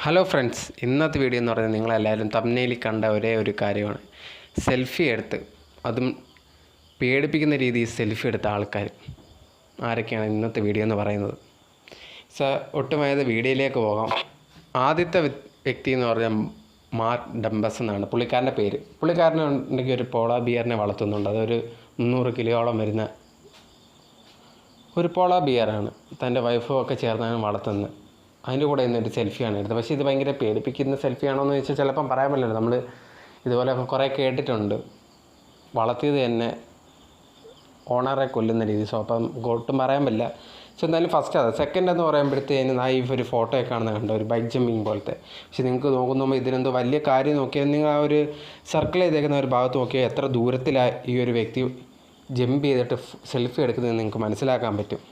Hello friends, ഇന്നത്തെ video എന്ന് പറയുന്നത് നിങ്ങളെല്ലാവരും തംബ്നെയിലിൽ കണ്ട ഒരേ ഒരു കാര്യമാണ്. സെൽഫി എടുത്ത്, അതും പേടിപ്പിക്കുന്ന രീതിയിൽ സെൽഫി എടുത്ത ആൾക്കാർ ആരൊക്കെയാണ് ഇന്നത്തെ വീഡിയോ എന്ന് പറയുന്നത്. ഒട്ടുമായത് വീഡിയോയിലേക്ക് പോകാം. ആദ്യത്തെ വ്യക്തി എന്ന് പറഞ്ഞാൽ മാർക്ക് ഡംബസ് എന്നാണ് പുള്ളിക്കാരൻ്റെ പേര്. പുള്ളിക്കാരനുണ്ടെങ്കിൽ ഒരു പോളാ ബിയറിനെ വളർത്തുന്നുണ്ട്. അതൊരു 300 കിലോയോളം വരുന്ന ഒരു പോളാ ബിയറാണ്. തൻ്റെ വൈഫും ഒക്കെ ചേർന്നാണ് വളർത്തുന്നത്. അതിൻ്റെ കൂടെ ഇന്നൊരു സെൽഫിയാണ് എടുത്തത്. പക്ഷേ ഇത് ഭയങ്കര പേടിപ്പിക്കുന്ന സെൽഫിയാണോ എന്ന് ചോദിച്ചാൽ ചിലപ്പം പറയാൻ പറ്റില്ല. നമ്മൾ ഇതുപോലെയൊക്കെ കുറേ കേട്ടിട്ടുണ്ട്. വളർത്തിയത് തന്നെ ഓണറെ കൊല്ലുന്ന രീതി. അപ്പം ഒട്ടും പറയാൻ പറ്റില്ല. എന്തായാലും ഫസ്റ്റ് അത്. സെക്കൻഡ് എന്ന് പറയുമ്പോഴത്തേന് ഈ ഒരു ഫോട്ടോയൊക്കെ കാണുന്നത് കണ്ടോ, ഒരു ബൈക്ക് ജമ്പിങ് പോലത്തെ. പക്ഷേ നിങ്ങൾക്ക് നോക്കുമ്പോൾ ഇതിനെന്തോ വലിയ കാര്യം നോക്കിയാൽ നിങ്ങൾ ആ ഒരു സർക്കിൾ ചെയ്തേക്കുന്ന ഒരു ഭാഗത്ത് നോക്കിയാൽ എത്ര ദൂരത്തിലാണ് ഈ ഒരു വ്യക്തി ജമ്പ് ചെയ്തിട്ട് സെൽഫി എടുക്കുന്നത് നിങ്ങൾക്ക് മനസ്സിലാക്കാൻ പറ്റും.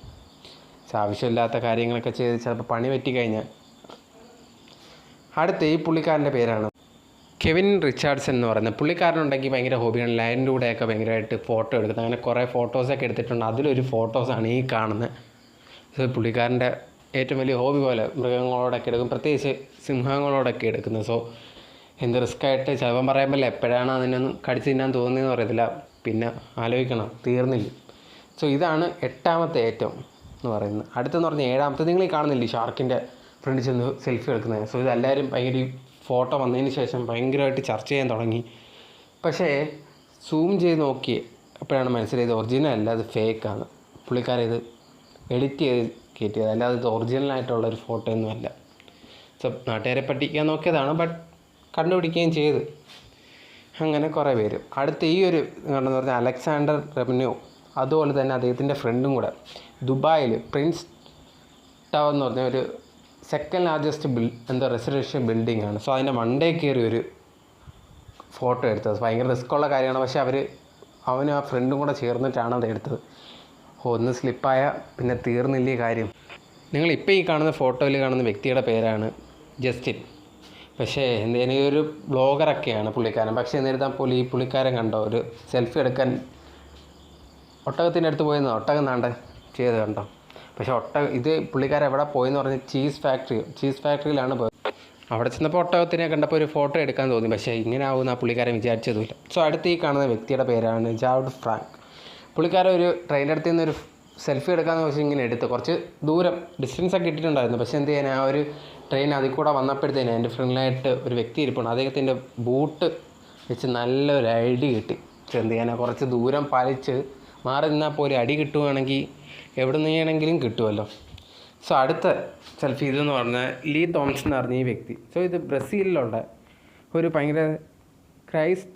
ആവശ്യമില്ലാത്ത കാര്യങ്ങളൊക്കെ ചെയ്ത് ചിലപ്പോൾ പണി പറ്റിക്കഴിഞ്ഞാൽ. അടുത്ത ഈ പുള്ളിക്കാരൻ്റെ പേരാണ് കെവിൻ റിച്ചാർഡ്സൺ എന്ന് പറയുന്നത്. പുള്ളിക്കാരനുണ്ടെങ്കിൽ ഭയങ്കര ഹോബിയാണ് ലയൻ്റെ കൂടെയൊക്കെ ഭയങ്കരമായിട്ട് ഫോട്ടോ എടുക്കുന്നത്. അങ്ങനെ കുറേ ഫോട്ടോസൊക്കെ എടുത്തിട്ടുണ്ട്. അതിലൊരു ഫോട്ടോസാണ് ഈ കാണുന്നത്. പുള്ളിക്കാരൻ്റെ ഏറ്റവും വലിയ ഹോബി പോലെ മൃഗങ്ങളോടൊക്കെ എടുക്കും, പ്രത്യേകിച്ച് സിംഹങ്ങളോടൊക്കെ എടുക്കുന്നത്. എന്ത് റിസ്ക്കായിട്ട് ചിലപ്പം പറയാൻ പറ്റില്ല. എപ്പോഴാണ് അതിനൊന്നും കടിച്ച് തിന്നാൻ തോന്നുന്നതെന്ന് പറയത്തില്ല. പിന്നെ ആലോചിക്കണം, തീർന്നില്ല. ഇതാണ് 8ാമത്തെ ഏറ്റവും എന്ന് പറയുന്നത്. അടുത്തെന്ന് പറഞ്ഞാൽ 7ാമത്തെ നിങ്ങൾ ഈ കാണുന്നില്ലേ, ഷാർക്കിൻ്റെ ഫ്രണ്ടിൽ ചെന്ന് സെൽഫി എടുക്കുന്നത്. ഇതെല്ലാവരും ഭയങ്കര ഫോട്ടോ വന്നതിന് ശേഷം ഭയങ്കരമായിട്ട് ചർച്ച ചെയ്യാൻ തുടങ്ങി. പക്ഷേ സൂം ചെയ്ത് നോക്കി അപ്പോഴാണ് മനസ്സിലായത് ഒറിജിനൽ അല്ല, അത് ഫേക്കാണ്. പുള്ളിക്കാരൻ ഇത് എഡിറ്റ് ചെയ്ത് കയറ്റിയത്, അല്ലാതെ ഇത് ഒറിജിനലായിട്ടുള്ളൊരു ഫോട്ടോ ഒന്നുമല്ല. നാട്ടുകാരെ പറ്റിക്കാൻ നോക്കിയതാണ്, ബട്ട് കണ്ടുപിടിക്കുകയും ചെയ്ത്. അങ്ങനെ കുറേ പേര്. അടുത്ത ഈ ഒരു കണ്ടെന്ന് പറഞ്ഞാൽ അലക്സാണ്ടർ റെവന്യൂ, അതുപോലെ തന്നെ അദ്ദേഹത്തിൻ്റെ ഫ്രണ്ടും കൂടെ ദുബായിൽ പ്രിൻസ് ടവർ എന്ന് പറഞ്ഞ ഒരു സെക്കൻഡ് ലാർജസ്റ്റ് റെസിഡൻഷ്യൽ ബിൽഡിംഗ് ആണ്. അതിൻ്റെ മണ്ടേ കയറി ഒരു ഫോട്ടോ എടുത്തത്. ഭയങ്കര റിസ്ക്കുള്ള കാര്യമാണ്. പക്ഷേ അവനും ആ ഫ്രണ്ടും കൂടെ ചേർന്നിട്ടാണ് അത് എടുത്തത്. ഒന്ന് സ്ലിപ്പായ പിന്നെ തീർന്നില്ലേ കാര്യം. നിങ്ങളിപ്പോൾ ഈ കാണുന്ന ഫോട്ടോയിൽ കാണുന്ന വ്യക്തിയുടെ പേരാണ് ജസ്റ്റിൻ. പക്ഷേ എന്തെങ്കിലും ഒരു ബ്ലോഗറൊക്കെയാണ് പുള്ളിക്കാരൻ. പക്ഷേ എന്നിരുന്നാൽ പോലും ഈ പുള്ളിക്കാരൻ കണ്ടോ, ഒരു സെൽഫി എടുക്കാൻ ഒട്ടകത്തിൻ്റെ അടുത്ത് പോയെന്ന്, ഒട്ടകം നാണ്ട ചെയ്ത് കണ്ടോ. പക്ഷേ ഇത് പുള്ളിക്കാരൻ എവിടെ പോയെന്ന് പറഞ്ഞാൽ ചീസ് ഫാക്ടറിയിലാണ് പോയത്. അവിടെ ചെന്നപ്പോൾ ഒട്ടകത്തിനെ കണ്ടപ്പോൾ ഒരു ഫോട്ടോ എടുക്കാൻ തോന്നി. പക്ഷേ ഇങ്ങനെ ആവുമെന്ന് ആ പുള്ളിക്കാരൻ വിചാരിച്ചതുമില്ല. അടുത്ത് ഈ കാണുന്ന വ്യക്തിയുടെ പേരാണ് ജാർഡ് ഫ്രാങ്ക്. പുള്ളിക്കാരൻ ഒരു ട്രെയിനിൻ്റെ അടുത്ത് നിന്ന് ഒരു സെൽഫി എടുക്കാമെന്ന് വെച്ചാൽ ഇങ്ങനെ എടുത്ത് കുറച്ച് ദൂരം ഡിസ്റ്റൻസൊക്കെ ഇട്ടിട്ടുണ്ടായിരുന്നു. പക്ഷേ എന്ത് ചെയ്യാൻ, ആ ഒരു ട്രെയിൻ അതിൽ കൂടെ വന്നപ്പോഴത്തേനും എൻ്റെ ഫ്രണ്ടിലായിട്ട് ഒരു വ്യക്തി ഇരിപ്പുണ്ട്. അദ്ദേഹത്തിൻ്റെ ബൂട്ട് വെച്ച് നല്ലൊരു ഐഡി കിട്ടി. എന്ത് ചെയ്യാൻ, കുറച്ച് ദൂരം പാലിച്ച് മാറി നിന്നാൽ പോലും അടി കിട്ടുവാണെങ്കിൽ എവിടെ നിന്നാണെങ്കിലും കിട്ടുമല്ലോ. അടുത്ത സെൽഫി ഇതെന്ന് പറഞ്ഞാൽ ലീ തോംസൺ എന്ന് പറഞ്ഞ ഈ വ്യക്തി. ഇത് ബ്രസീലിലുള്ള ഒരു ഭയങ്കര ക്രൈസ്റ്റ്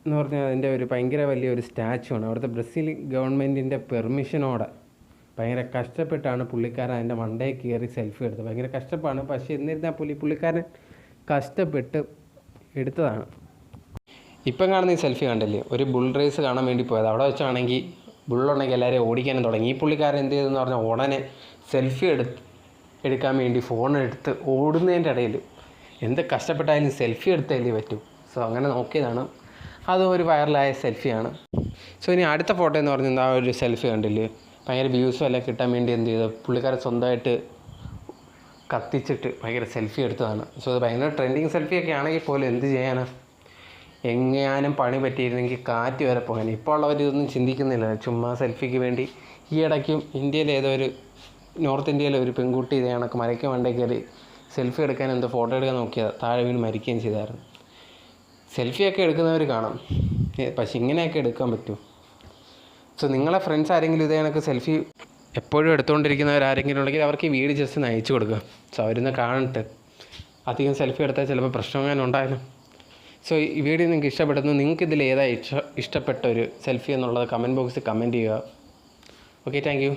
എന്ന് പറഞ്ഞാൽ അതിൻ്റെ ഒരു ഭയങ്കര വലിയൊരു സ്റ്റാച്ചു ആണ്. അവിടുത്തെ ബ്രസീൽ ഗവൺമെൻറ്റിൻ്റെ പെർമിഷനോടെ ഭയങ്കര കഷ്ടപ്പെട്ടാണ് പുള്ളിക്കാരൻ അതിൻ്റെ മണ്ടയിൽ കയറി സെൽഫി എടുത്തത്. ഭയങ്കര കഷ്ടപ്പാണ്. പക്ഷേ എന്നിരുന്നാൽ പുള്ളിക്കാരൻ കഷ്ടപ്പെട്ട് എടുത്തതാണ്. ഇപ്പം കാണുന്ന ഈ സെൽഫി കണ്ടില്ലേ, ഒരു ബുൾ റേസ് കാണാൻ വേണ്ടി പോയത്. അവിടെ വെച്ചാണെങ്കിൽ ബുള്ളുണ്ടെങ്കിൽ എല്ലാവരും ഓടിക്കാനും തുടങ്ങി. ഈ പുള്ളിക്കാരൻ എന്ത് ചെയ്തെന്ന് പറഞ്ഞാൽ ഉടനെ സെൽഫി എടുക്കാൻ വേണ്ടി ഫോണെടുത്ത് ഓടുന്നതിൻ്റെ ഇടയിൽ എന്ത് കഷ്ടപ്പെട്ടായാലും സെൽഫി എടുത്തല്ലേ പറ്റും. അങ്ങനെ നോക്കിയതാണ്. അതും ഒരു വൈറലായ സെൽഫിയാണ്. ഇനി അടുത്ത ഫോട്ടോ എന്ന് പറഞ്ഞാൽ ആ ഒരു സെൽഫി കണ്ടില്ലേ, ഭയങ്കര വ്യൂസും എല്ലാം കിട്ടാൻ വേണ്ടി എന്ത് ചെയ്തു, പുള്ളിക്കാരൻ സ്വന്തമായിട്ട് കത്തിച്ചിട്ട് ഭയങ്കര സെൽഫി എടുത്തതാണ്. അത് ഭയങ്കര ട്രെൻഡിങ് സെൽഫിയൊക്കെ ആണെങ്കിൽ പോലും എന്ത് ചെയ്യാനാണ്, എങ്ങാനും പണി പറ്റിയിരുന്നെങ്കിൽ കാറ്റ് വരെ പോകാൻ. ഇപ്പോൾ ഉള്ളവർ ഇതൊന്നും ചിന്തിക്കുന്നില്ല. ചുമ്മാ സെൽഫിക്ക് വേണ്ടി ഈ ഇടയ്ക്കും ഇന്ത്യയിലെ നോർത്ത് ഇന്ത്യയിലെ ഒരു പെൺകുട്ടി ഇതേ കണക്ക് മരയ്ക്ക് മണ്ടേ കയറി സെൽഫി എടുക്കാൻ ഫോട്ടോ എടുക്കാൻ നോക്കിയത്, താഴെ വീണ് മരിക്കുകയും ചെയ്തായിരുന്നു. സെൽഫിയൊക്കെ എടുക്കുന്നവർ കാണാം, പക്ഷെ ഇങ്ങനെയൊക്കെ എടുക്കാൻ പറ്റും. നിങ്ങളെ ഫ്രണ്ട്സ് ആരെങ്കിലും ഇതേ കണക്ക് സെൽഫി എപ്പോഴും എടുത്തുകൊണ്ടിരിക്കുന്നവരാരെങ്കിലും ഉണ്ടെങ്കിൽ അവർക്ക് ഈ വീഡിയോ ജസ്റ്റ് ഒന്ന് അയച്ചു കൊടുക്കുക. അവരിന്ന് കാണട്ടെ. അധികം സെൽഫി എടുത്താൽ ചിലപ്പോൾ പ്രശ്നമെങ്കിലും ഉണ്ടായാലും. ഈ വീഡിയോ നിങ്ങൾക്ക് ഇഷ്ടപ്പെടുന്നു. നിങ്ങൾക്ക് ഇതിൽ ഏതാ ഇഷ്ടപ്പെട്ട ഒരു സെൽഫി എന്നുള്ളത് കമൻറ്റ് ബോക്സിൽ കമൻറ്റ് ചെയ്യുക. Okay, thank you.